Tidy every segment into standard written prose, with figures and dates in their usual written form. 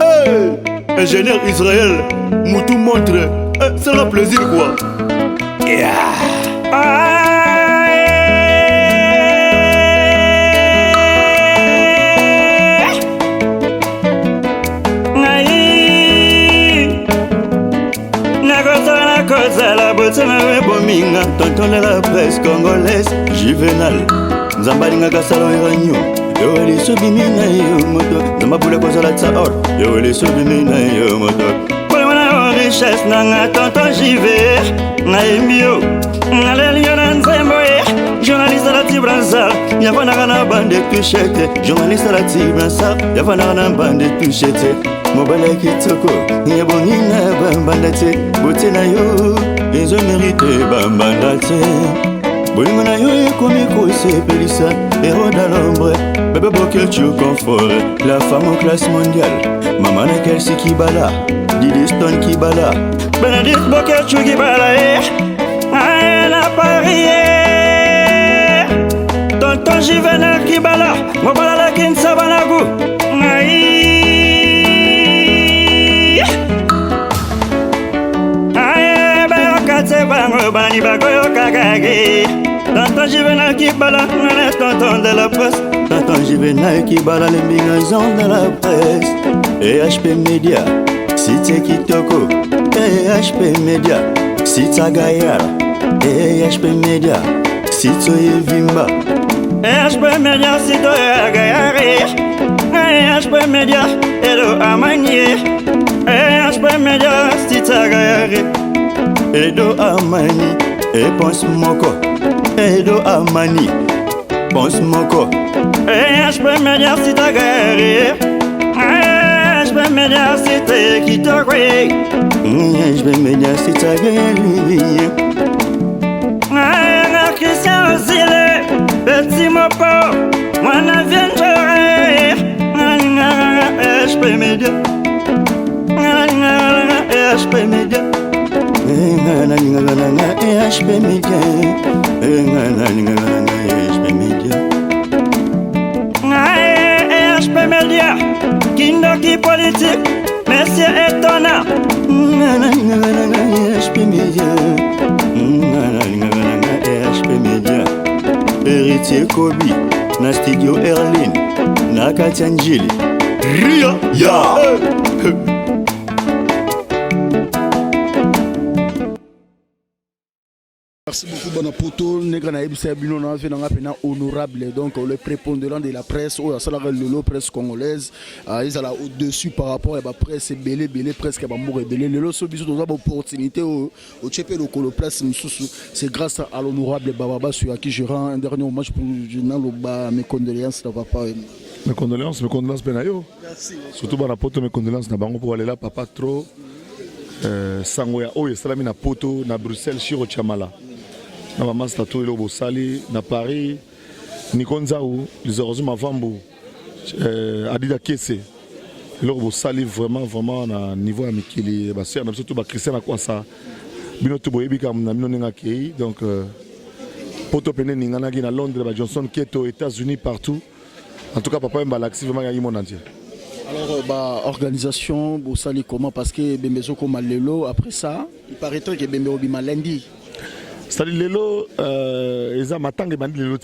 Hey, ingénieur Israël, Moutou montre, c'est le plaisir quoi. Tonton de la presse congolaise, Juvenal, Zambalinga Gassalon Iranio, Yoeli Subimina Yomoto, Zamabula Kozala Tsaor, Yoeli Subimina Yomoto. Pour la richesse, Nanga Tonton Jivé, Naimio, Nalelion Zemboye, journaliste à la Tibranza, Yavanagana Bande Touchette, journaliste à la Tibranza, Yavanagana Bande Touchette, Mobile Kitoko, Yabonina Bambandate, Botinayo. Ils ont mérité Bambandate. Bolimana yo ekomiko sepelisa. Héros dans l'ombre. Bébé Bokel tu confort. La femme en classe mondiale. Maman na Kelsey Kibala. Didi Stone Kibala. Benedict Bokel tu Kibala. Elle a parié. Tonton Juvenal Kibala. Mobala la Kinsa Banagu. Bani bagoyo kagage. Tonton Juvenal Kibala, tonton de la presse. Tonton Juvenal Kibala, les bingazons de la presse. HP Media, Cité Kitoko. HP Media, Cita Gayar. HP Media, Cito Evimba. HP Media, Cito Gayar. HP Media, Edo Amanye. HP Media, Cita Gayar. Edo Amani, pense moko. Edo Amani, pense moko. HP Media si ta guerre. HP Media si te kitoko. HP Media si ta guerre. Christian Zile, petit mopo. Mwana vient jouer. HP Media. HP Media. HP Media, HP Media, Kindoki politique, Monsieur étonnant. HP Media, HP Media, Héritier Kobi, na studio Erlin, na Katianjili, Ria, ya. Merci beaucoup, Bonapoto. Honorable, donc le prépondérant de la presse, la presse congolaise, ils sont au-dessus par rapport à la presse belé, presque à belé. Le lot de l'opportunité au Tchépé le presse, c'est grâce à l'honorable Bababa sur qui je rends un dernier hommage pour mes condoléances, papa. Mes condoléances, Benayo. Surtout Bonapoto, mes condoléances, pour aller là, papa trop. Sangoya, et salami na poto, na Bruxelles, Chiro Chamala. Na maman Stato, Elo Bosali, na Paris, Nikonzaou, les Orozum Avambo, Adida Kese. Elo Bosali, vraiment, na niveau amikili, on a surtout Christian Akwasa, Binoto Boyebika, na Minonenga Kei, donc, poto Pene Ninganagi na Londres, Johnson Keto, États-Unis, partout. En tout cas, papa Mbalaxi, vraiment, il y a monde entier. Alors, organisation, vous savez comment, parce que Bembezo comme Lelo, après ça, il paraîtrait que Bembezo Bima lundi. C'est-à-dire Lelo, ils ont matin de bandi Lelo.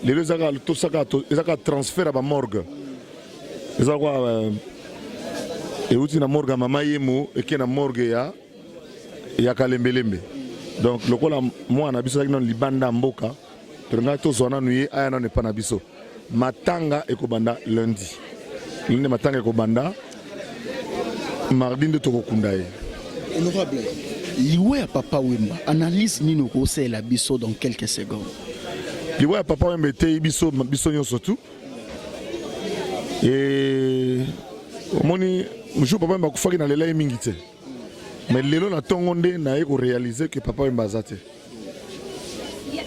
Lelo, ils ont transfert à la morgue. Ils ont une morgue à Mama Yemo et qui est une morgue à Kalembelembe. Donc, le coup, moi, je suis dans le Libanda Mboka, je suis dans le Panabiso. Matanga et Kobanda lundi. Lundi matanga et Kobanda. Mardi de Tokokundaye. Honorable, Liwe à Papa Wemba, analyse Nino Kose la biso dans quelques secondes. Liwe à Papa Wemba était biso surtout. Et moni je papa Wemba kufaki na lela mingite. Mais lelo na tongonde na eko réaliser que Papa Wemba zate.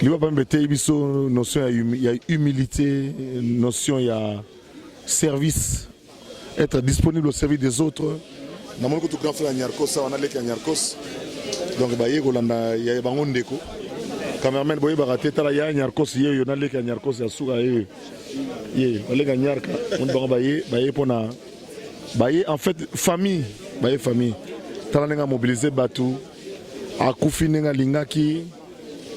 Liwe Papa Wemba était biso notion il y a humilité, notion il y a service, être disponible au service des autres. Na moni ko to grand frère Nyarkos, on a les Nyarkos. Donc il y a Bangondeko. cameraman boye baraté tala ya nyarkos ye yo naleka nyarkos ya suka ye balega nyarka on ba baye pona baye en fait famille tala nga mobiliser batu akufi nga lingaki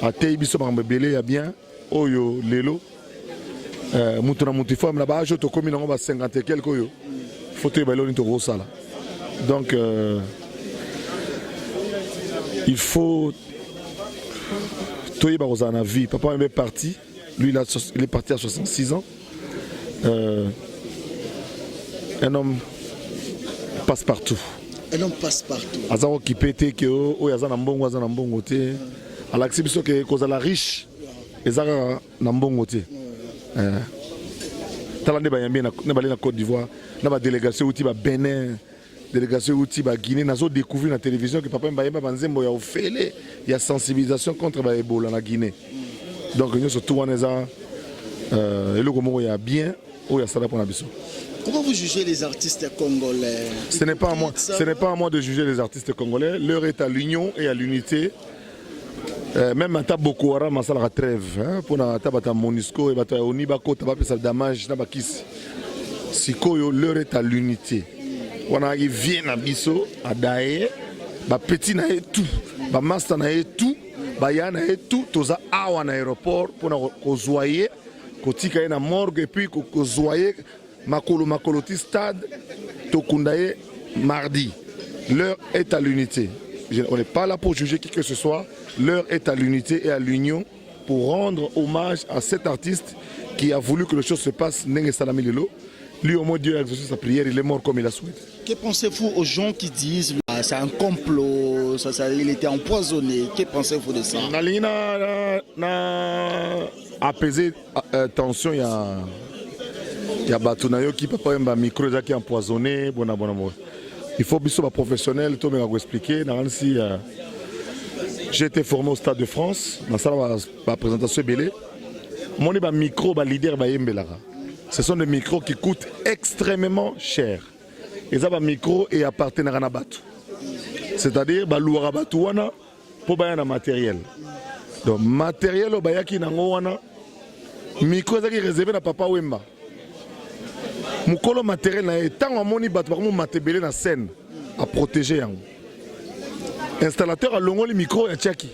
atei biso ba mbele ya bien oyo lelo mutu na mutu femme là bas je to komi nango ba 50 et quelque oyo fauteuil ba lelo ni to rosala donc il faut Toye Barozana vie. Papa est parti. Lui, il est parti à 66 ans. Un homme passe partout. Un homme passe partout. Azaro qui pète que oh yazana mbongo azana mbongo te. Alaxi biso que cause la riche. Ezara na mbongo te. Talande ba yambi na balé na Côte d'Ivoire. Na ba délégation outi ba Bénin. Délégation outil ba Guinée nazo découvrir la télévision que papa mbayemba banzembo ya ofele ya sensibilisation contre ba Ebola na Guinée. Donc nous surtout on eza eloko moko ya bien ou ya sala pona biso. Comment vous jugez les artistes congolais? Ce n'est pas à moi de juger les artistes congolais, l'heure est à l'union et à l'unité. Même à Boko Haram masala trêve pour na tabata Monisco et bata oni ba kota ba pesa damage na bakisi. Sikoyo l'heure est à l'unité. On a arrivé à Bisso, à Daé, ba petit na tout, ba master na tout, ba ya na tout, toza awa na aéroport pour na kozoyer, kotika na morgue et puis kozoyer makoloti stade tokundaye mardi. L'heure est à l'unité. On n'est pas là pour juger qui que ce soit. L'heure est à l'unité et à l'union pour rendre hommage à cet artiste qui a voulu que les choses se passent Nenge Salami Lelo. Lui, au moins, Dieu a exaucé sa prière, il est mort comme il a souhaité. Que pensez-vous aux gens qui disent que c'est un complot, il était empoisonné? Que pensez-vous de ça? Apaiser tension, il y a Batunayo qui peut pas un micro qui est empoisonné. Il faut que les professionnels tout expliquer. J'ai été formé au Stade de France, dans la présentation Belé. Mon micro, leader, ce sont des micros qui coûtent extrêmement cher. Et ça, micro et appartenir à Batu. C'est-à-dire, louara Batu wana pour bailler un matériel. Donc, matériel au bayaki nango wana, micro qui réservé na papa Wemba. Mukolo matériel na tant amoni Batu par mon matébélé na scène à protéger yango. Installateur a longo le micro ya tchaki.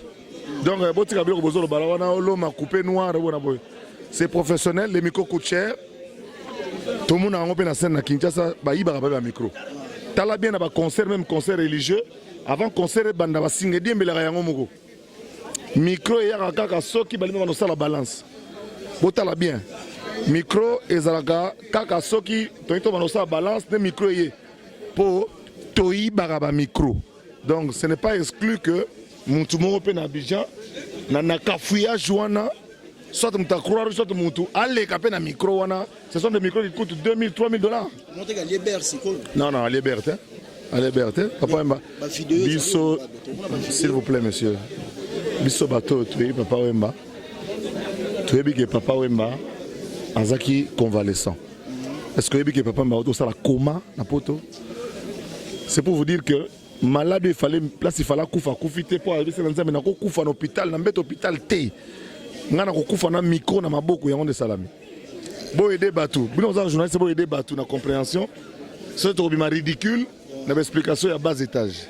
Donc, boti kabiro bozo lo balawana lo ma coupé noir wana boy. C'est professionnel, les micros coûtent cher. Tout le monde a un la scène à Kinshasa, il y a un micro. Tala bien un concert, même concert religieux. Avant concert, il y a un singe micro et il y a un soki qui a la balance. Tala bien. Micro et un soki qui a la balance, le micro est pour toi baraba micro. Donc ce n'est pas exclu que mon tumo peut n'abidjan, n'a qu'à fouiller joana. Soit tu croire, soit tu allez caper un micro. Ce sont des micros qui coûtent 2000, 3000 $. Non, à liberté. À liberté. Papa Wemba. Bisso, s'il vous plaît, monsieur. Bisso bateau, tu es Papa Wemba. Tu es que Papa Wemba, Azaki convalescent. Est-ce que tu es Papa Wemba, tu as la coma, la poto? C'est pour vous dire que malade, il fallait koufa pour aller à l'hôpital, dans l'hôpital T. Ngana kokufa na micro na maboko ya onde salami. Bo aider batu. Bino za journaliste bo aider batu na compréhension. C'est trop bien ridicule na explication ya bas étage.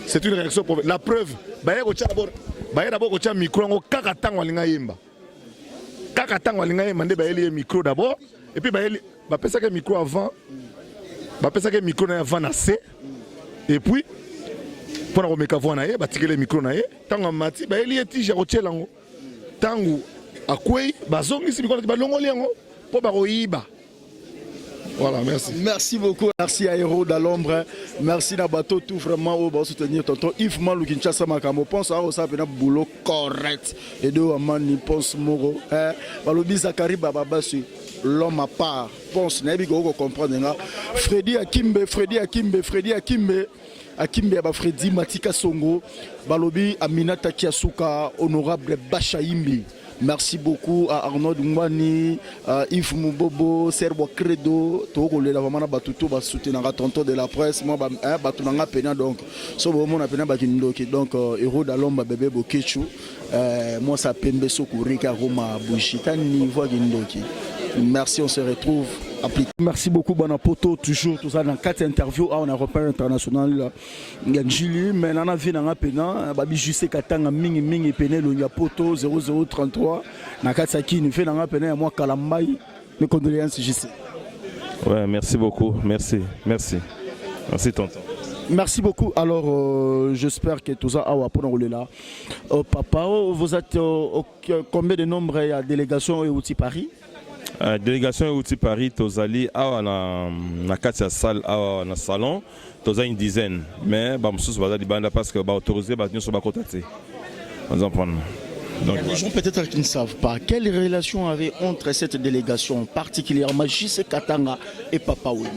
C'est une réaction la preuve baye ko d'abord ko tia micro ngo kaka tango linga yemba. Kaka tango linga yemba nde baye micro d'abord et puis baye ba pesa que micro avant. Ba pesa que micro na avant na C et puis pour na komeka voix na ye ba tikele micro na ye tango mati baye li tige ko tielango. Tangu akwei bazongi si bikola balongoli yango po baroyiba. Voilà, merci. Merci beaucoup. Merci à Héros d'Alombre. Merci à Bateau tout vraiment au soutenir tonton Yves Malou Kinshasa Makamo. Pense à ça un boulot correct. Et deux amani pense moro. Balobi Zakari Baba sur l'homme à part. Pense n'a pas comprendre. Freddy Akimbe Freddy Matika Songo, Balobi Aminata Kiasuka, honorable Bachaimbi. Merci beaucoup à Arnaud Ngwani, à Yves Moubobo, Serbo Credo, Toko le lavamana batuto ba soutenir tonton de la presse, moi batunanga pena donc so bon a pena bakindoki donc héros d'alomba bébé bokechu moi ça pembe sokurika Roma bushita niveau kindoki. Merci, on se retrouve. Merci beaucoup, Banapoto. Toujours tout ça dans 4 interviews. On a repéré international. Il y a Julie, mais on a vu dans un pénal. Babi Jusé Katanga, Mingi, Pénel, il y a Poto 0033. Nakatsaki, nous fait dans un pénal. Moi, Kalambaï. Mes condoléances, JC. Ouais, merci beaucoup. Merci. Tonton. Merci beaucoup. Alors, j'espère que tout ça a pour nous là. Papa, vous êtes combien de nombre il y a délégation et outils Paris? Délégation Outi Paris, Tozali, na Katia salle, na salon, Toza une dizaine. Mais je vais parce que autorisé, nous sommes contactés. Donc, les gens peut-être qui ne savent pas, quelle relation avait entre cette délégation, particulièrement J.C. Katanga et Papa Wemba?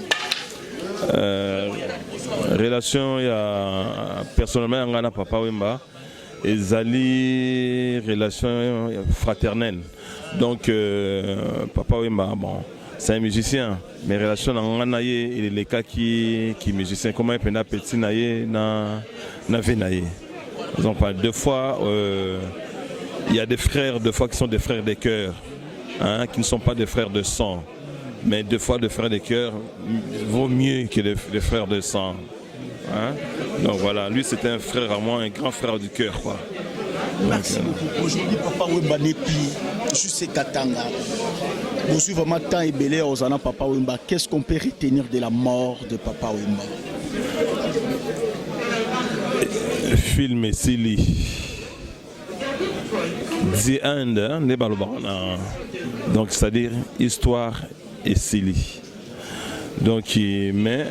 Relation, il y a personnellement un Papa Wemba. Et Zali, relation fraternelle. Donc, Papa Wemba, bon, c'est un musicien. Mais relation avec il est le cas qui est musicien. Comment il peut être petit na venaye. Donc, deux fois, il y a des frères, deux fois qui sont des frères de cœur, hein, qui ne sont pas des frères de sang. Mais deux fois, des frères de cœur vaut mieux que les frères de sang. Hein? Donc voilà, lui c'était un frère à moi, un grand frère du cœur. Merci beaucoup. Aujourd'hui, Papa Wemba n'est plus juste Katanga. Vous suivez vraiment tant et belé aux années Papa Wemba. Qu'est-ce qu'on peut retenir de la mort de Papa Wemba? Film et Sili. The End, donc c'est-à-dire histoire et Sili. Donc, mais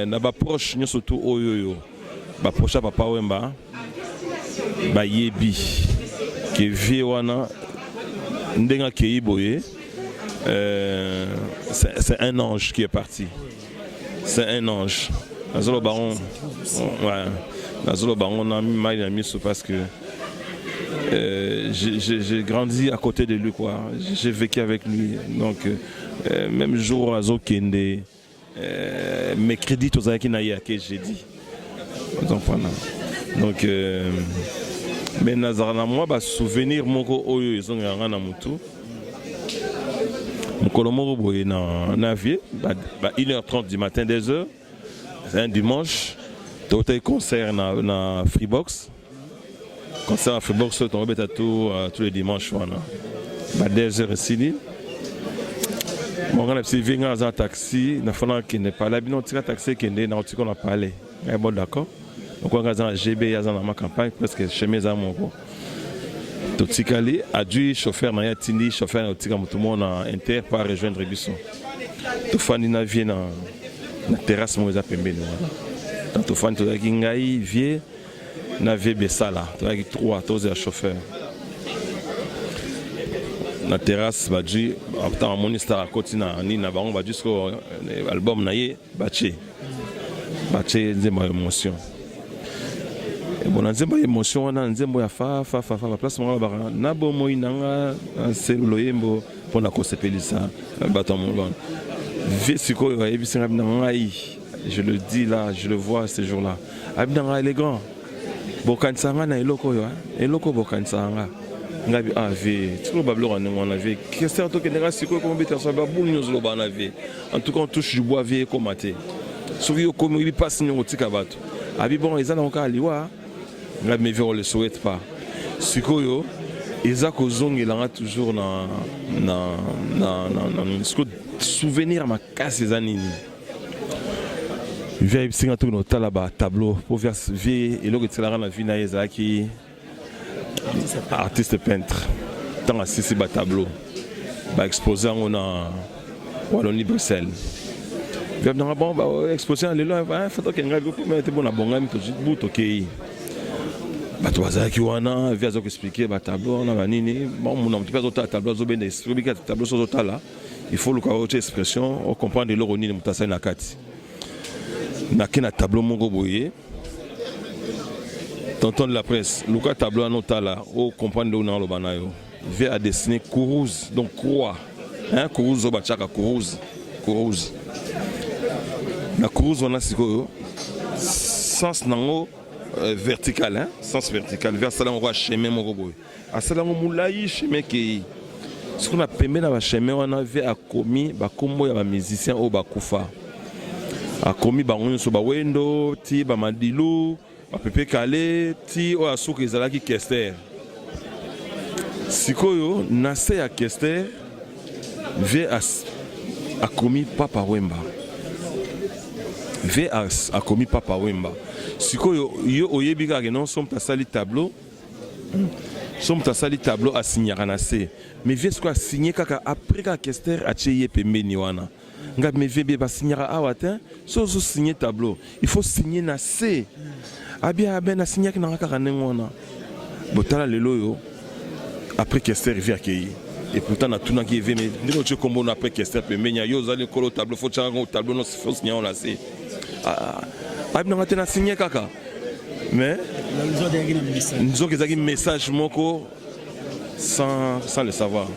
na ba proche nous surtout oyoyo ba proche Papa Wemba ba yebi ke vie wana ndenga ke iboye c'est un ange qui est parti. C'est un ange. Nazolo baron ouais. Nazolo baron na mi mal ami parce que j'ai grandi à côté de lui quoi. J'ai vécu avec lui donc même jour à Zokende, mes crédits aux Akinaya que j'ai dit. Donc, mais Nazarana, moi, bah, souvenir mon oyo ils ont un namutu. Mon colombo boye na vie, bah 1h30 du matin 2h, c'est un dimanche. Tout est concert na Freebox. Concert à Freebox, on va tous les dimanches, voilà. Bah 2h ici. Bon, on a vu un taxi, il qui n'est pas là, il y a un taxi qui est là, on a parlé. Bon, d'accord. Donc, on a un GB dans ma campagne, presque chez mes amis. Tout le monde a dû chauffeur, il y a un chauffeur, tout le monde a inter pour rejoindre Bisson. Tout le monde vient dans la terrasse, moi, j'ai pembe. Tout le monde a vient dans la Bessala, il y a 3 chauffeurs. La terrasse badji après mon histoire continue ni na bango badji jusqu'au album naie baché nzembo émotion et bon nzembo émotion na nzembo ya fa place mo ba na bo mo inanga selo yembo pour na kosepelisa bato mo bon vesiko ya bisinga na ngai je le dis là je le vois ces jours-là abinanga élégant bokansanga na eloko yo eloko bokansanga ngabi ave tiko bablo on avait question to kenera siko ko mbeta so babu nyozlo bana ve en tout cas on touche du bois vie comme maté soki yo comme il passe nyo tika bato abi bon ezana onka liwa ngabi me vero le souhaite pas siko yo ezako zongelanga toujours na souvenir ma casse ezanini via bisinga to no talaba tableau pour vers vie et logo tsela na vie na ezaki artiste peintre tant à six tableau bah exposé on a Wallonie Bruxelles bien bon bah exposé les là photo que ngabi pour mettre bon abonga mi to bout OK bah toi ça qui wana via zo expliquer bah tableau on a nini bon mon petit peu d'autres tableau zo ben expliquer tableau sur autre là il faut le autre expression on comprend de l'oroni de mutasa na kati na kena tableau mongo boye tonton de la presse, Luka tableau anotala, o comprendre où on a le banayo. V a dessiné Kourouz, donc croix. Hein, Kourouz, Obachaka, Kourouz. Kourouz. La Kourouz, on a sens nango vertical, hein, sens vertical. Vers ça, on va chemin mon robot. À ça, on moulaï chemin qui. Ce qu'on a permis dans le chemin, on avait commis, comme il y a des musiciens au Bakoufa. A commis, on a Wendo, Ti, Madilou, Pepe Kale, Ti, ou a Souk Ezalaki Kester. Si koyo, Nassé à Kester, V a commis Papa Wemba. V a commis Papa Wemba. Si koyo, yo oyebiga non, somme ta sali tableau. Somme ta sali tableau a signé à Nassé. Mais V a signé kaka après ka Kester a tcheye pembe niwana. Nga me V ba signer à Awatin, so signer tableau. Il faut signer Nassé. Abia ben a signé na kaka nengona. Botala lelo yo. Après Kester vient accueillir. Et pourtant, on a tout qui est venu. Nous avons comme on après Kester, mais il y a un tableau, il faut un tableau, il faut signer, on l'a signé. On a signé caca. Mais nous avons un message sans le savoir.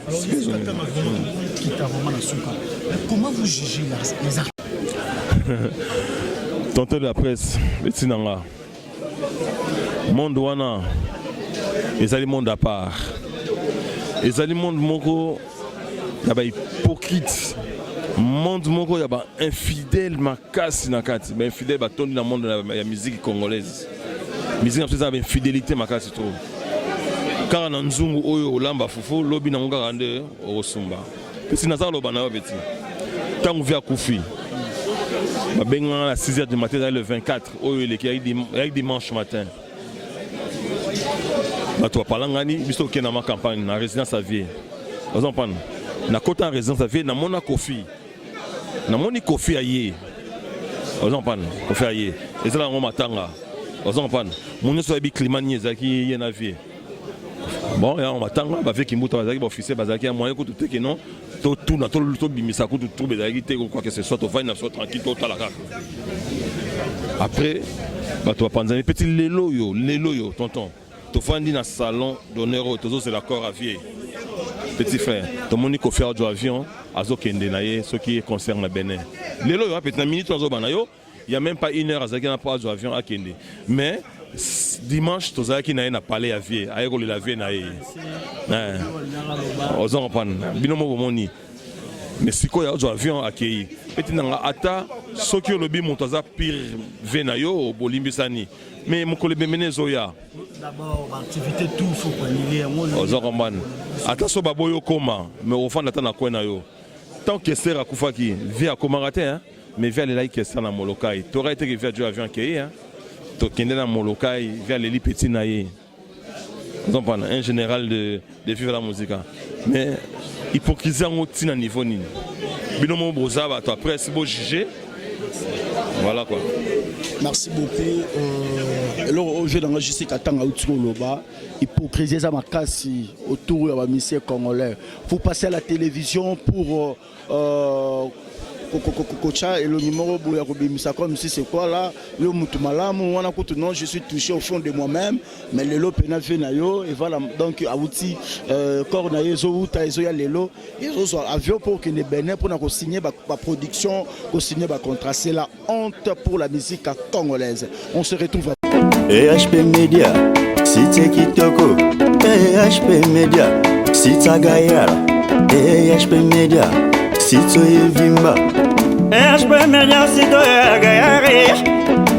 Comment vous jugez les artistes? Tonton de la presse, le monde wana, les aliments à part. Les aliments moko yaba hypocrite monde moko yaba infidèle makasi nakati ba infidèle ba tondi na monde la musique congolaise musique na ba infidélité makasi trop car na nzungu oyo olamba fufu lobi na ngaka rande osumba pesi na zalo bana beti tangu via kufi ba benga à 6h du matin le 24 oyo il est dimanche matin. Tu as parlé de la campagne, la résidence à vie. Vous entendez? Na côté en résidence à vie, na mona kofi. Na moni kofi aye. Vous entendez? Kofi aye. Et ça là on matanga. Vous entendez? Mon so bi climat ni ezaki ye na vie. Bon, ya on matanga ba fait kimbuta bazaki ba officier bazaki moyen ko tout que non. Tout na tout bimisa ko tout bezaki te quoi que ce soit to va na soit tranquille to la kaka. Après tu vas penser petit lelo yo tonton. Tu vas dans le salon d'honneur, c'est l'accord à vie. Petit frère, tu as fait faire du avion, ce qui concerne le Bénin. Les lois, peut-être une minute, il n'y a même pas une heure à Zaki n'a pas du avion à Kende. Mais dimanche, tu as n'a parlé à vie, à Ego la vie. Aux enfants, binomo moni. Mais si tu as du avion à Kende, peut-être dans la ata, ce qui est le bim, tu as pire venayo au Bolimbisani. Mais mon collègue Benezoya. D'abord, l'activité tout, il faut qu'on y ait. Attention, Baboyo Koma, mais au fond, on a quoi nayo. Tant que c'est à Koufaki, via Komarate, mais via les laïcs qui sont dans Molokai. Tu aurais été via du avion qui est, tu es dans Molokai, via les petits naïs. Vous comprenez, un général de vivre la musique. Mais hypocrisie en haut niveau. Binomo Brozaba, tu après, c'est beau juger. Voilà quoi. Merci beaucoup. Alors aujourd'hui, je sais qu'attendre Loba, hypocrisie ça makasi autour de la mission congolaise. Vous passez à la télévision pour Kocha et le numéro Bouyakobimisa comme si c'est quoi là le Mutumalamu on a coûté non je suis touché au fond de moi-même mais le lot pena venayo et voilà donc à outil cornayo zo ta zo ya lelo et zo avion pour que les Bénin pour na signer ba production ko signer ba contrat c'est la honte pour la musique congolaise. On se retrouve à EHP Media Cité Kitoko EHP Media Cité Gayara EHP Media Cité Vimba EHP Media Cité Gayara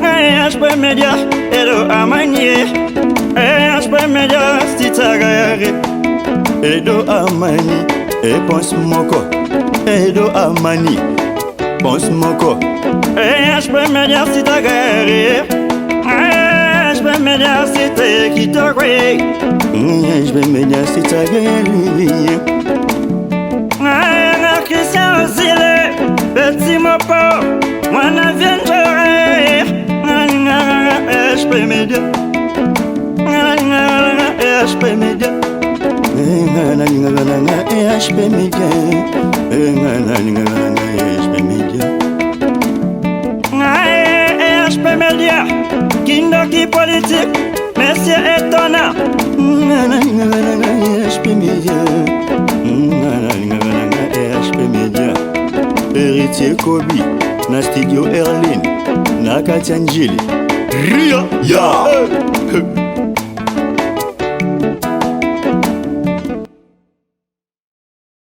EHP Media Edo Amani EHP Media Cité Gayara Edo Amani et pense moko Edo Amani pense moko EHP Media Cité Gayara EHP Media Cité Kitoko EHP Media Cité Gayara Christian Zile, petit mopo, moi vient EHP Media, EHP Media, EHP Media, EHP Media, Kindoki politique, Monsieur étonnant. EHP Media EHP Media Héritier Kobi na studio Erlin na Katia Njili Ria ya